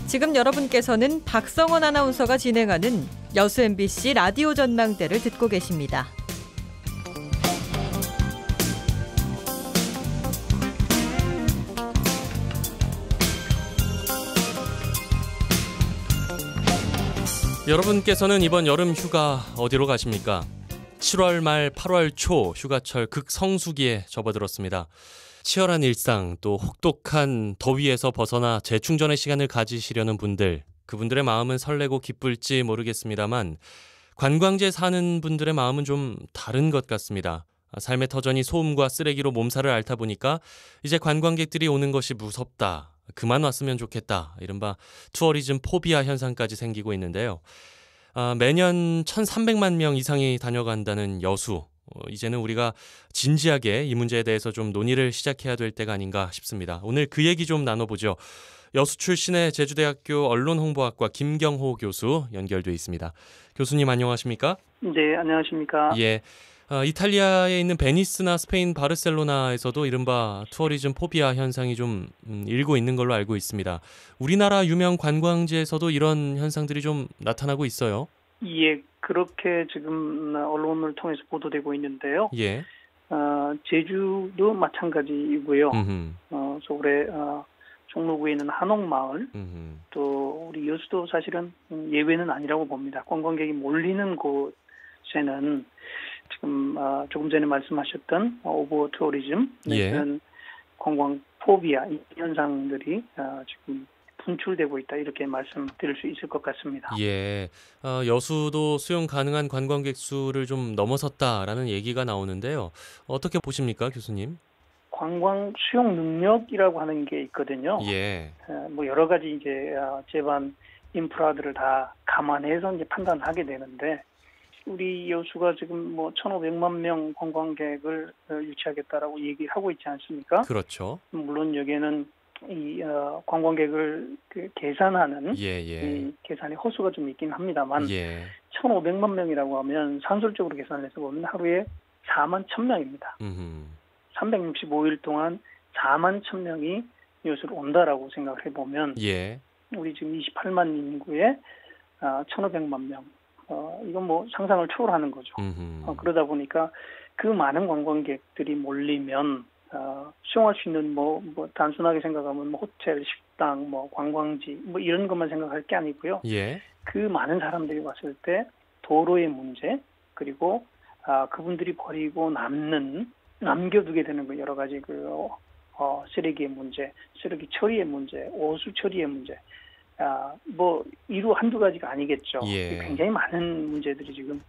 지금 여러분께서는 박성원 아나운서가 진행하는 여수 MBC 라디오 전망대를 듣고 계십니다. 여러분께서는 이번 여름 휴가 어디로 가십니까? 7월 말 8월 초 휴가철 극성수기에 접어들었습니다. 치열한 일상 또 혹독한 더위에서 벗어나 재충전의 시간을 가지시려는 분들, 그분들의 마음은 설레고 기쁠지 모르겠습니다만 관광지에 사는 분들의 마음은 좀 다른 것 같습니다. 삶의 터전이 소음과 쓰레기로 몸살을 앓다 보니까 이제 관광객들이 오는 것이 무섭다, 그만 왔으면 좋겠다, 이른바 투어리즘 포비아 현상까지 생기고 있는데요. 매년 1,300만 명 이상이 다녀간다는 여수. 이제는 우리가 진지하게 이 문제에 대해서 좀 논의를 시작해야 될 때가 아닌가 싶습니다. 오늘 그 얘기 좀 나눠보죠. 여수 출신의 제주대학교 언론홍보학과 김경호 교수 연결돼 있습니다. 교수님 안녕하십니까? 네, 안녕하십니까? 예. 이탈리아에 있는 베니스나 스페인 바르셀로나에서도 이른바 투어리즘 포비아 현상이 좀 일고 있는 걸로 알고 있습니다. 우리나라 유명 관광지에서도 이런 현상들이 좀 나타나고 있어요. 예, 그렇게 지금 언론을 통해서 보도되고 있는데요. 예. 제주도 마찬가지이고요. 서울의 종로구에 있는 한옥마을, 또 우리 여수도 사실은 예외는 아니라고 봅니다. 관광객이 몰리는 곳에는 지금 조금 전에 말씀하셨던 오버 투어리즘, 예. 그런 관광 포비아 이 현상들이 지금 분출되고 있다, 이렇게 말씀드릴 수 있을 것 같습니다. 예, 여수도 수용 가능한 관광객 수를 좀 넘어섰다라는 얘기가 나오는데요. 어떻게 보십니까, 교수님? 관광 수용 능력이라고 하는 게 있거든요. 예. 뭐 여러 가지 이제 제반 인프라들을 다 감안해서 이제 판단하게 되는데, 우리 여수가 지금 뭐 1,500만 명 관광객을 유치하겠다라고 얘기하고 있지 않습니까? 그렇죠. 물론 여기에는 이 관광객을 계산하는 이 계산의 허수가 좀 있긴 합니다만, 예. 1,500만 명이라고 하면 산술적으로 계산해서 보면 하루에 4만 1,000명입니다. 365일 동안 4만 1,000명이 여수로 온다라고 생각을 해보면, 예. 우리 지금 28만 인구에 1,500만 명, 이건 뭐 상상을 초월하는 거죠. 그러다 보니까 그 많은 관광객들이 몰리면 수용할 수 있는 뭐 단순하게 생각하면 뭐 호텔, 식당, 뭐 관광지 뭐 이런 것만 생각할 게 아니고요. 예. 그 많은 사람들이 왔을 때 도로의 문제, 그리고 그분들이 버리고 남겨두게 되는 거 여러 가지 쓰레기의 문제, 쓰레기 처리의 문제, 오수 처리의 문제, 뭐 이루 한두 가지가 아니겠죠. 예. 굉장히 많은 문제들이 지금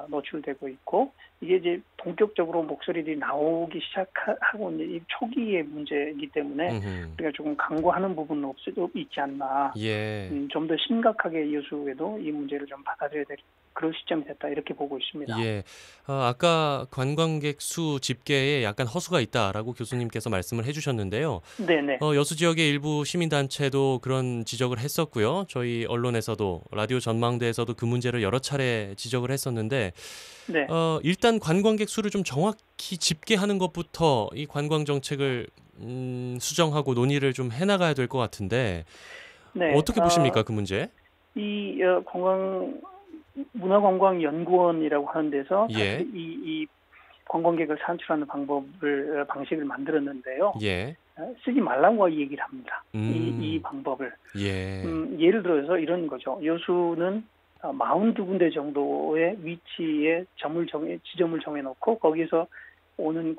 노출되고 있고, 이게 이제 본격적으로 목소리들이 나오기 시작하고 있는 이 초기의 문제이기 때문에 우리가 조금 강구하는 부분은 있지 않나. 예. 좀 더 심각하게 여수에도 이 문제를 좀 받아들여야 될 그런 시점이 됐다, 이렇게 보고 있습니다. 예. 아까 관광객 수 집계에 약간 허수가 있다라고 교수님께서 말씀을 해주셨는데요. 네네. 여수 지역의 일부 시민단체도 그런 지적을 했었고요. 저희 언론에서도 라디오 전망대에서도 그 문제를 여러 차례 지적을 했었는데, 네. 일단 관광객 수를 좀 정확히 집계하는 것부터 이 관광 정책을 수정하고 논의를 좀 해나가야 될 것 같은데, 네. 어떻게 보십니까, 그 문제? 이 문화관광연구원이라고 하는 데서 예. 이 관광객을 산출하는 방식을 만들었는데요. 예. 쓰지 말라고 얘기를 합니다. 이 방법을. 예. 예를 들어서 이런 거죠. 여수는 42군데 정도의 위치에 지점을 정해놓고 거기서 오는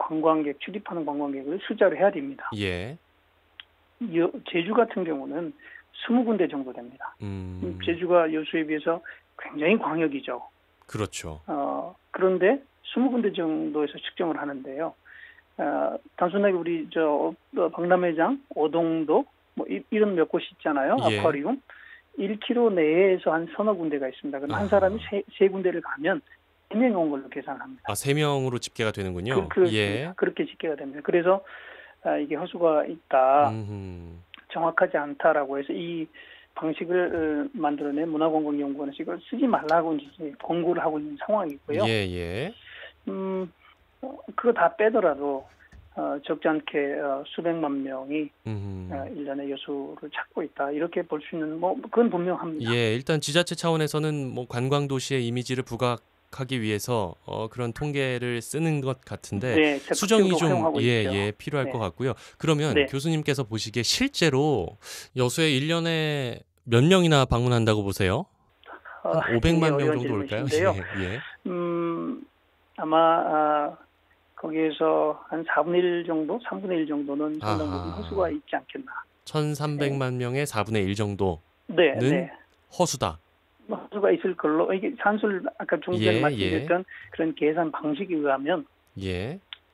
출입하는 관광객을 숫자로 해야 됩니다. 예. 제주 같은 경우는 20군데 정도 됩니다. 제주가 여수에 비해서 굉장히 광역이죠. 그렇죠. 그런데 20군데 정도에서 측정을 하는데요. 단순하게 우리 박람회장, 오동도 뭐 이런 몇 곳이 있잖아요. 예. 아쿠아리움. 1km 내에서 한 서너 군데가 있습니다. 그럼 한 사람이 세 군데를 가면 3명이 온 걸로 계산합니다. 3명으로 집계가 되는군요. 예. 그렇게 집계가 됩니다. 그래서 이게 허수가 있다, 정확하지 않다라고 해서 이 방식을 만들어낸 문화관광연구원에서 이걸 쓰지 말라고 이제 권고를 하고 있는 상황이고요. 예. 그거 다 빼더라도 적지 않게 수백만 명이 1년에 여수를 찾고 있다. 이렇게 볼 수 있는 그건 분명합니다. 예, 일단 지자체 차원에서는 뭐 관광 도시의 이미지를 부각하기 위해서 그런 통계를 쓰는 것 같은데 네, 수정이 좀 활용하고 있죠. 필요할 네. 것 같고요. 그러면 네. 교수님께서 보시기에 실제로 여수에 1년에 몇 명이나 방문한다고 보세요? 한 500만 명 정도 올까요? 예. 아마 거기에서 한 4분의 1 정도, 3분의 1 정도는 상당 부분 허수가 있지 않겠나. 1,300만 명의 4분의 1 정도는 네. 허수다. 허수가 있을 걸로, 이게 산술 아까 중전에 말씀드렸던 그런 계산 방식에 의하면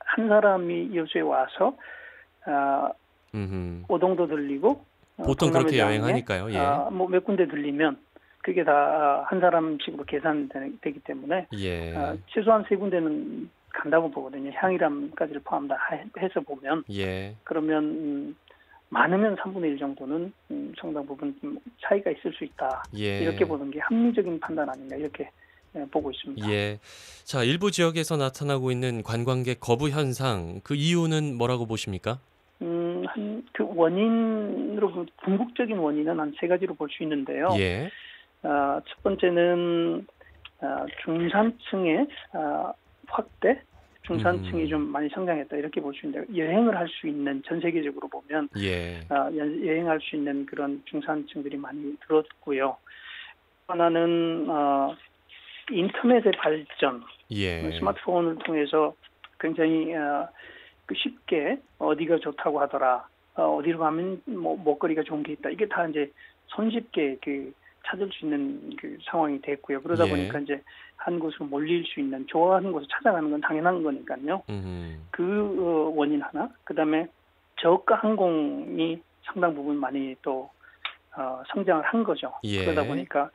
한 사람이 여수에 와서 오동도 들리고 보통 그렇게 여행하니까요. 몇 군데 들리면 그게 다 한 사람씩으로 계산되기 때문에 최소한 3군데는 간다고 보거든요. 향일암까지를 포함 다 해서 보면 그러면 많으면 3분의 1 정도는 상당 부분 차이가 있을 수 있다. 이렇게 보는 게 합리적인 판단 아닌가 이렇게 보고 있습니다. 자, 일부 지역에서 나타나고 있는 관광객 거부 현상, 그 이유는 뭐라고 보십니까? 그 원인으로 궁극적인 원인은 한 3가지로 볼 수 있는데요. 첫 번째는 중산층의 확대, 중산층이 좀 많이 성장했다 이렇게 볼 수 있는데 여행을 할 수 있는 전 세계적으로 보면 여행할 수 있는 그런 중산층들이 많이 들었고요. 하나는 인터넷의 발전, 스마트폰을 통해서 굉장히 쉽게 어디가 좋다고 하더라, 어디로 가면 먹거리가 좋은 게 있다. 이게 다 이제 손쉽게 찾을 수 있는 그 상황이 됐고요. 그러다 보니까 이제 한 곳으로 몰릴 수 있는, 좋아하는 곳을 찾아가는 건 당연한 거니까요. 그 원인 하나. 그다음에 저가 항공이 상당 부분 많이 또 성장을 한 거죠. 그러다 보니까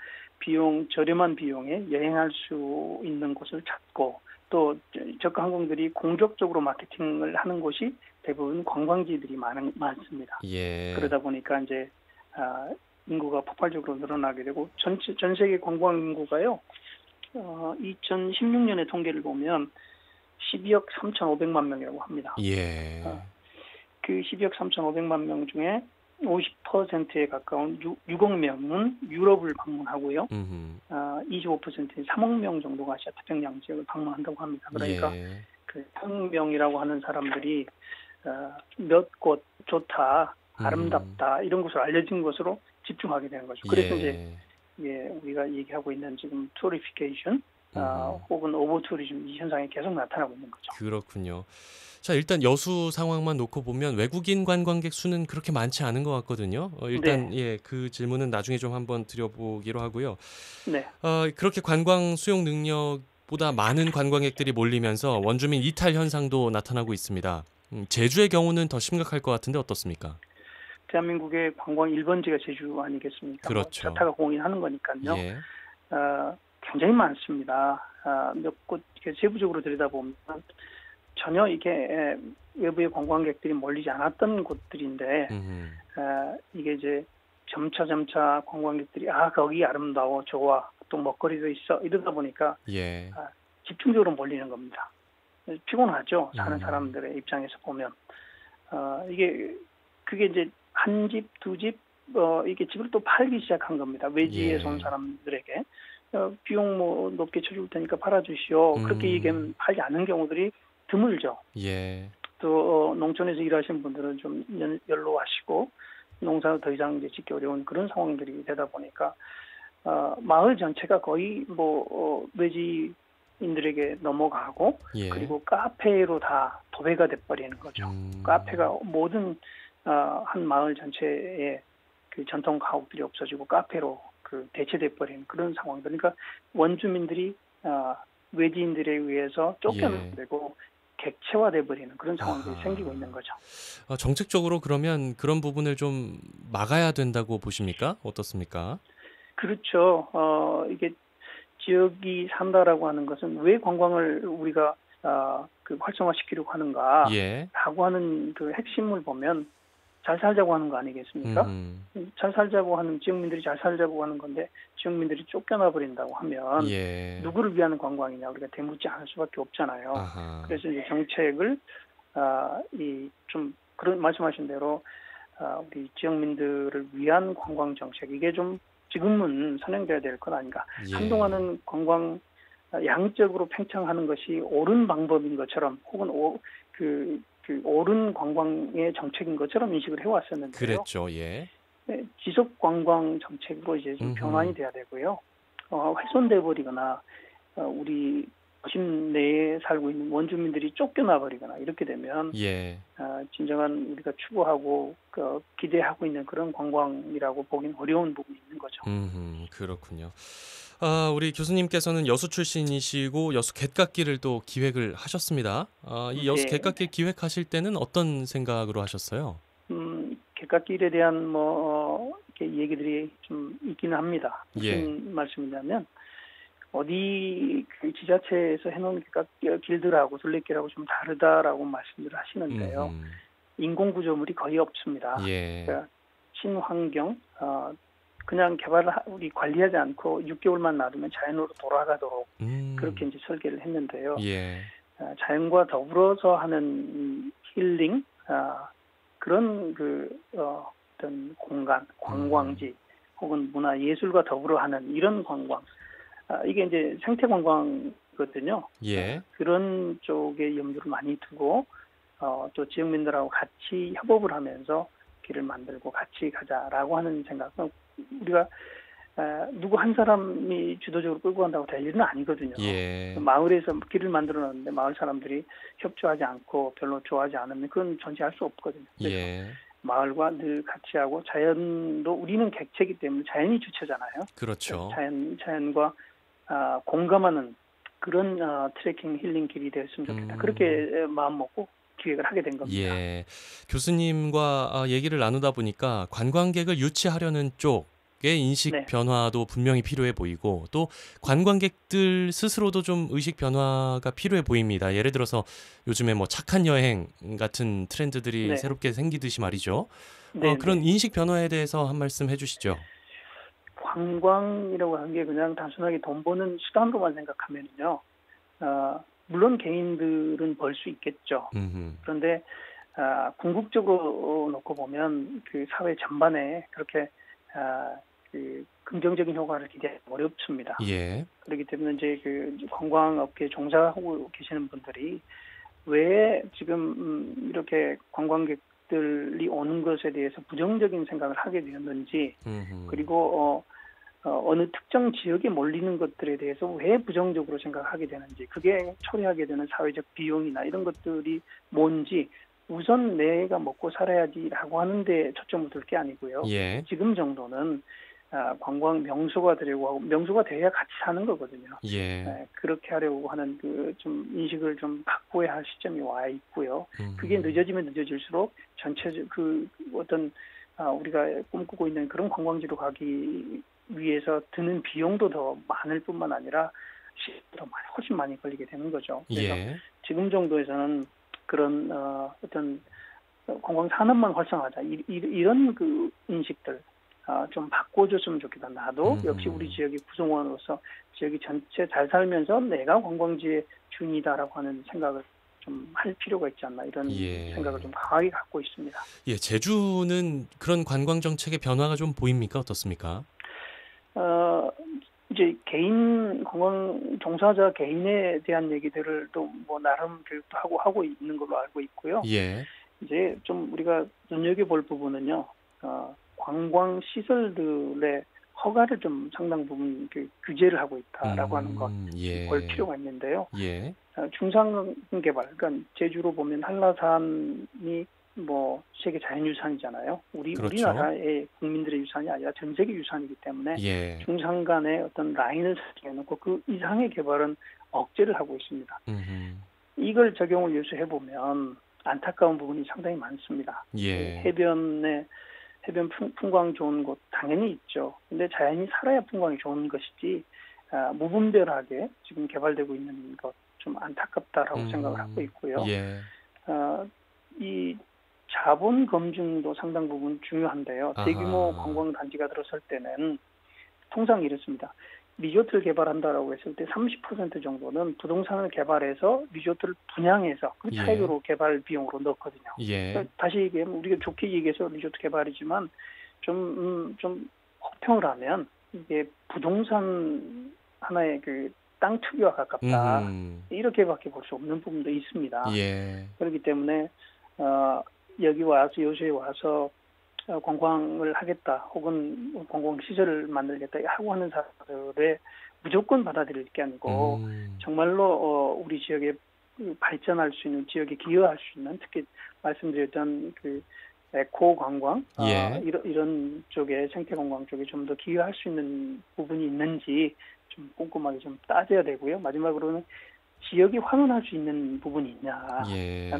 저렴한 비용에 여행할 수 있는 곳을 찾고, 또 저가 항공들이 공격적으로 마케팅을 하는 곳이 대부분 관광지들이 많습니다. 그러다 보니까 이제 인구가 폭발적으로 늘어나게 되고 전 세계 관광 인구가요. 2016년의 통계를 보면 12억 3,500만 명이라고 합니다. 그 12억 3,500만 명 중에 50%에 가까운 6억 명은 유럽을 방문하고요. 25%인 3억 명 정도가 아시아 태평양 지역을 방문한다고 합니다. 그러니까 그 3억 명이라고 하는 사람들이 몇 곳 좋다, 아름답다 이런 것으로 알려진 것으로 집중하게 되는 거죠. 그래서 이제 우리가 얘기하고 있는 지금 투리피케이션 혹은 오버 투리즘 이 현상이 계속 나타나고 있는 거죠. 그렇군요. 자, 일단 여수 상황만 놓고 보면 외국인 관광객 수는 그렇게 많지 않은 것 같거든요. 일단 그 질문은 나중에 좀 한번 드려보기로 하고요. 그렇게 관광 수용 능력보다 많은 관광객들이 몰리면서 원주민 이탈 현상도 나타나고 있습니다. 제주의 경우는 더 심각할 것 같은데 어떻습니까? 대한민국의 관광 1번지가 제주 아니겠습니까? 그렇죠. 자타가 공인하는 거니까요. 굉장히 많습니다. 몇 곳 세부적으로 들여다보면 전혀 이게 외부의 관광객들이 몰리지 않았던 곳들인데 이게 이제 점차 관광객들이 거기 아름다워, 좋아, 또 먹거리도 있어 이러다 보니까 집중적으로 몰리는 겁니다. 피곤하죠. 사는 사람들의 입장에서 보면 그게 이제 한 집, 두 집, 이게 집을 또 팔기 시작한 겁니다. 외지에서 온 사람들에게 비용 높게 쳐줄 테니까 팔아주시오. 그렇게 얘기하면 팔지 않는 경우들이 드물죠. 또 농촌에서 일하시는 분들은 좀 연로하시고 농사를 더 이상 이제 짓기 어려운 그런 상황들이 되다 보니까 마을 전체가 거의 외지인들에게 넘어가고 그리고 카페로 다 도배가 돼버리는 거죠. 카페가 모든 한 마을 전체에 그 전통 가옥들이 없어지고 카페로 대체돼 버리는 그런 상황. 그러니까 원주민들이 외지인들에 의해서 쫓겨나고 객체화돼 버리는 그런 상황들이 생기고 있는 거죠. 정책적으로 그러면 그런 부분을 좀 막아야 된다고 보십니까? 어떻습니까? 그렇죠. 이게 지역이 산다라고 하는 것은 왜 관광을 우리가 활성화시키려고 하는가라고 하는 그 핵심을 보면 잘 살자고 하는 거 아니겠습니까? 잘 살자고 하는, 지역민들이 잘 살자고 하는 건데 지역민들이 쫓겨나 버린다고 하면 누구를 위한 관광이냐 우리가 되묻지 않을 수밖에 없잖아요. 그래서 이제 정책을 이 좀 그런 말씀하신 대로 우리 지역민들을 위한 관광 정책 이게 좀 지금은 선행돼야 될 것 아닌가. 예. 한동안은 관광 양적으로 팽창하는 것이 옳은 방법인 것처럼 혹은 옳은 관광의 정책인 것처럼 인식을 해왔었는데요. 그랬죠. 예. 네, 지속 관광 정책으로 이제 좀 변환이 돼야 되고요. 훼손돼 버리거나 우리 도심 내에 살고 있는 원주민들이 쫓겨나 버리거나 이렇게 되면 예. 진정한 우리가 추구하고 기대하고 있는 그런 관광이라고 보기는 어려운 부분이 있는 거죠. 그렇군요. 우리 교수님께서는 여수 출신이시고 여수 갯깎기를 또 기획을 하셨습니다. 이 여수 네. 갯깎기 기획하실 때는 어떤 생각으로 하셨어요? 갯깎길에 대한 이렇게 얘기들이 좀 있기는 합니다. 무슨 말씀이냐면 어디 그 지자체에서 해놓은 길들하고 둘레길하고 좀 다르다라고 말씀을 하시는데요. 인공구조물이 거의 없습니다. 예. 그러니까 친환경 그냥 우리 관리하지 않고 6개월만 놔두면 자연으로 돌아가도록 그렇게 이제 설계를 했는데요. 예. 자연과 더불어서 하는 힐링 그런 어떤 공간, 관광지 혹은 문화 예술과 더불어 하는 이런 관광 이게 이제 생태 관광이거든요. 예. 그런 쪽에 염두를 많이 두고 또 지역민들하고 같이 협업을 하면서 길을 만들고 같이 가자라고 하는 생각. 우리가 누구 한 사람이 주도적으로 끌고 간다고 될 일은 아니거든요. 예. 마을에서 길을 만들어놨는데 마을 사람들이 협조하지 않고 별로 좋아하지 않으면 그건 전시할 수 없거든요. 예. 마을과 늘 같이 하고 자연도 우리는 객체이기 때문에 자연이 주체잖아요. 그렇죠. 자연과 공감하는 그런 트레킹 힐링 길이 됐으면 좋겠다. 그렇게 마음 먹고 기획을 하게 된 겁니다. 예. 교수님과 얘기를 나누다 보니까 관광객을 유치하려는 쪽의 인식 변화도 분명히 필요해 보이고 또 관광객들 스스로도 좀 의식 변화가 필요해 보입니다. 예를 들어서 요즘에 뭐 착한 여행 같은 트렌드들이 새롭게 생기듯이 말이죠. 그런 인식 변화에 대해서 한 말씀 해주시죠. 관광이라고 하는 게 그냥 단순하게 돈 버는 수단으로만 생각하면요. 물론 개인들은 벌 수 있겠죠. 그런데 궁극적으로 놓고 보면 그 사회 전반에 그렇게 그 긍정적인 효과를 기대하기 어렵습니다. 예. 그렇기 때문에 이제 그 관광업계에 종사하고 계시는 분들이 왜 지금 이렇게 관광객들이 오는 것에 대해서 부정적인 생각을 하게 되었는지 그리고 어느 특정 지역에 몰리는 것들에 대해서 왜 부정적으로 생각하게 되는지 그게 초래하게 되는 사회적 비용이나 이런 것들이 뭔지 우선 내가 먹고 살아야지라고 하는데 초점을 둘 게 아니고요. 예. 지금 정도는 관광 명소가 되려고 하고 명소가 돼야 같이 사는 거거든요. 예. 그렇게 하려고 하는 그 좀 인식을 좀 바꿔야 할 시점이 와 있고요. 그게 늦어지면 늦어질수록 전체 그 어떤 우리가 꿈꾸고 있는 그런 관광지로 가기 위해서 드는 비용도 더 많을 뿐만 아니라 시간도 훨씬 많이 걸리게 되는 거죠. 그래서 지금 정도에서는 그런 어떤 관광 산업만 활성화하자 이런 그 인식들 좀 바꿔줬으면 좋겠다. 나도 역시 우리 지역의 구성원으로서 지역이 전체 잘 살면서 내가 관광지의 주인이다라고 하는 생각을 좀 할 필요가 있지 않나 이런 생각을 좀 강하게 갖고 있습니다. 예, 제주는 그런 관광 정책의 변화가 좀 보입니까? 어떻습니까? 이제 개인 관광 종사자 개인에 대한 얘기들을 또 뭐 나름 교육도 하고 있는 걸로 알고 있고요. 예. 이제 좀 우리가 눈여겨볼 부분은요. 관광 시설들의 허가를 좀 상당 부분 규제를 하고 있다라고 하는 것 볼 필요가 있는데요. 예. 중산 개발, 그러니까 제주로 보면 한라산이 뭐 세계 자연유산이잖아요. 그렇죠. 우리나라의 국민들의 유산이 아니라 전 세계 유산이기 때문에 중산 간의 어떤 라인을 설정해놓고 그 이상의 개발은 억제를 하고 있습니다. 이걸 적용을 요수해 보면 안타까운 부분이 상당히 많습니다. 해변 풍광 좋은 곳 당연히 있죠. 근데 자연이 살아야 풍광이 좋은 것이지 무분별하게 지금 개발되고 있는 것 좀 안타깝다라고 생각을 하고 있고요. 이 자본 검증도 상당 부분 중요한데요. 대규모 관광단지가 들어설 때는 통상 이렇습니다. 리조트를 개발한다라고 했을 때 30% 정도는 부동산을 개발해서 리조트를 분양해서 그 차익으로 개발 비용으로 넣거든요. 그러니까 다시 얘기하면 우리가 좋게 얘기해서 리조트 개발이지만 좀 혹평을 하면 이게 부동산 하나의 그 땅 투기와 가깝다. 이렇게밖에 볼 수 없는 부분도 있습니다. 그렇기 때문에 여기 와서 여수에 와서 관광을 하겠다 혹은 관광시설을 만들겠다 하고 하는 사람들의 무조건 받아들일 게 아니고 정말로 우리 지역에 발전할 수 있는 지역에 기여할 수 있는 특히 말씀드렸던 그 에코 관광 이런 쪽에 생태 관광 쪽에 좀 더 기여할 수 있는 부분이 있는지 좀 꼼꼼하게 좀 따져야 되고요. 마지막으로는 지역이 환원할 수 있는 부분이 있냐.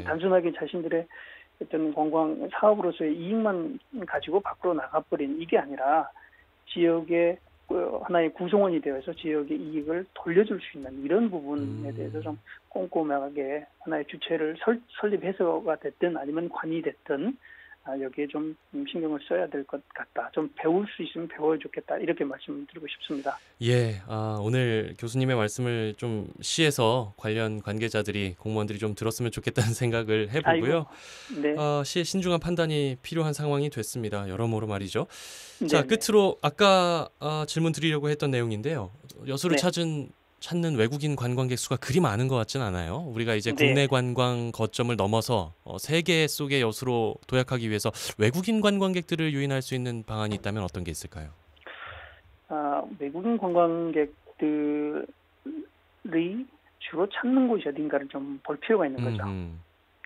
단순하게 자신들의 어떤 관광 사업으로서의 이익만 가지고 밖으로 나가버린 이게 아니라 지역의 하나의 구성원이 되어서 지역의 이익을 돌려줄 수 있는 이런 부분에 대해서 좀 꼼꼼하게 하나의 주체를 설립해서가 됐든 아니면 관이 됐든 여기에 좀 신경을 써야 될 것 같다. 좀 배울 수 있으면 배워야 좋겠다. 이렇게 말씀드리고 싶습니다. 오늘 교수님의 말씀을 좀 시에서 관련 관계자들이 공무원들이 좀 들었으면 좋겠다는 생각을 해보고요. 시의 신중한 판단이 필요한 상황이 됐습니다. 여러모로 말이죠. 자, 끝으로 아까 질문 드리려고 했던 내용인데요. 여수를 찾는 외국인 관광객 수가 그리 많은 것 같진 않아요. 우리가 이제 국내 관광 거점을 넘어서 세계 속의 여수로 도약하기 위해서 외국인 관광객들을 유인할 수 있는 방안이 있다면 어떤 게 있을까요? 외국인 관광객들이 주로 찾는 곳이 어딘가를 좀 볼 필요가 있는 거죠.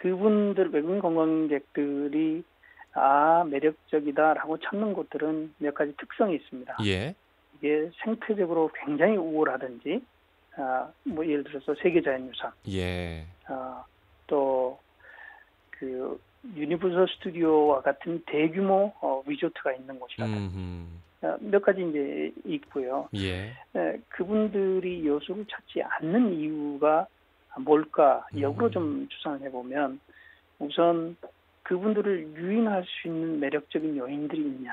외국인 관광객들이 매력적이다라고 찾는 곳들은 몇 가지 특성이 있습니다. 이게 생태적으로 굉장히 우월하든지 예를 들어서 세계자연유산, 또 그 유니버설 스튜디오와 같은 대규모 리조트가 있는 곳이라든지 몇 가지 이제 있고요. 그분들이 여수를 찾지 않는 이유가 뭘까 역으로 좀 추산을 해보면 우선 그분들을 유인할 수 있는 매력적인 요인들이 있냐.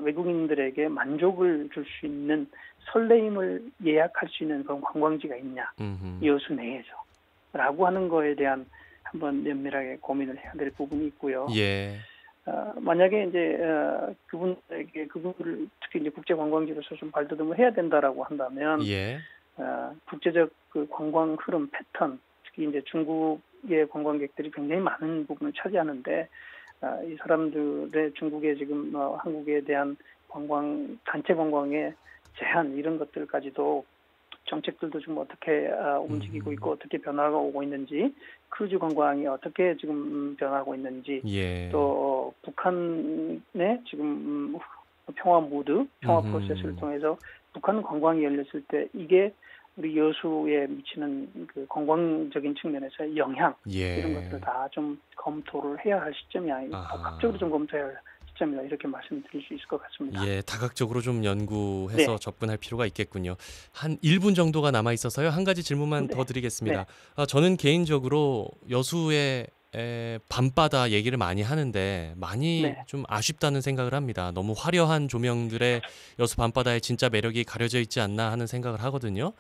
외국인들에게 만족을 줄 수 있는 설레임을 예약할 수 있는 그런 관광지가 있냐. 여수 내에서. 라고 하는 거에 대한 한번 면밀하게 고민을 해야 될 부분이 있고요. 만약에 이제 그분들을 특히 이제 국제 관광지로서 좀 발돋움을 해야 된다라고 한다면 국제적 그 관광 흐름 패턴, 특히 이제 중국의 관광객들이 굉장히 많은 부분을 차지하는데 이 사람들의 중국의 지금 한국에 대한 단체 관광의 제한 이런 것들까지도 정책들도 좀 어떻게 움직이고 있고 어떻게 변화가 오고 있는지 크루즈 관광이 어떻게 지금 변화하고 있는지 또 북한의 지금 평화 프로세스를 통해서 북한 관광이 열렸을 때 이게 우리 여수에 미치는 그 관광적인 측면에서의 영향 이런 것들을 다 좀 검토를 해야 할 시점이 아니고 복합적으로 좀 검토해야 할 시점이다 이렇게 말씀드릴 수 있을 것 같습니다. 다각적으로 좀 연구해서 접근할 필요가 있겠군요. 한 1분 정도가 남아 있어서요. 한 가지 질문만 더 드리겠습니다. 저는 개인적으로 여수의 밤바다 얘기를 많이 하는데 많이 좀 아쉽다는 생각을 합니다. 너무 화려한 조명들의 여수 밤바다의 진짜 매력이 가려져 있지 않나 하는 생각을 하거든요.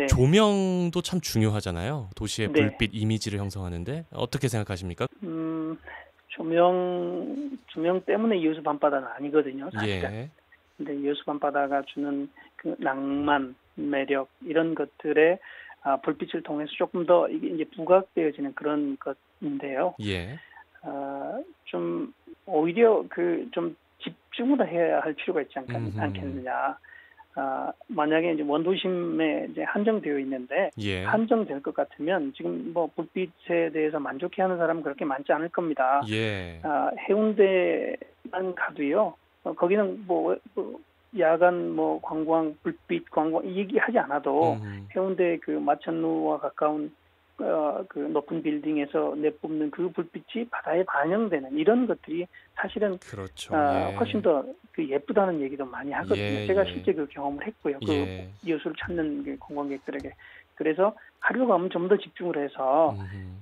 조명도 참 중요하잖아요. 도시의 불빛 이미지를 형성하는데 어떻게 생각하십니까? 조명 때문에 여수 밤바다는 아니거든요. 사실은. 근데 여수 밤바다가 주는 그 낭만, 매력 이런 것들에 불빛을 통해서 조금 더 이게 이제 부각되어지는 그런 것인데요. 좀 오히려 좀 집중을 해야 할 필요가 있지 않겠느냐. 만약에 이제 원도심에 이제 한정되어 있는데 한정될 것 같으면 지금 뭐 불빛에 대해서 만족해하는 사람은 그렇게 많지 않을 겁니다. 해운대만 가도요. 거기는 뭐 야간 관광 불빛 관광 이 얘기하지 않아도 해운대 그 마천루와 가까운 그 높은 빌딩에서 내뿜는 그 불빛이 바다에 반영되는 이런 것들이 사실은 훨씬 더 그 예쁘다는 얘기도 많이 하거든요. 제가 실제 그 경험을 했고요. 그 여수를 찾는 그 관광객들에게. 그래서 하루가 가면 좀 더 집중을 해서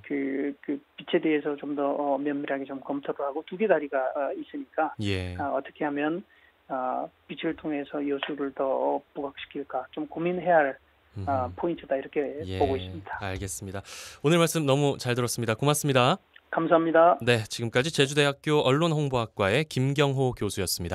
그 빛에 대해서 좀 더 면밀하게 좀 검토를 하고 두 개 다리가 있으니까 어떻게 하면 빛을 통해서 여수를 더 부각시킬까 좀 고민해야 할 포인트다 이렇게 보고 있습니다. 알겠습니다. 오늘 말씀 너무 잘 들었습니다. 고맙습니다. 감사합니다. 네, 지금까지 제주대학교 언론홍보학과의 김경호 교수였습니다.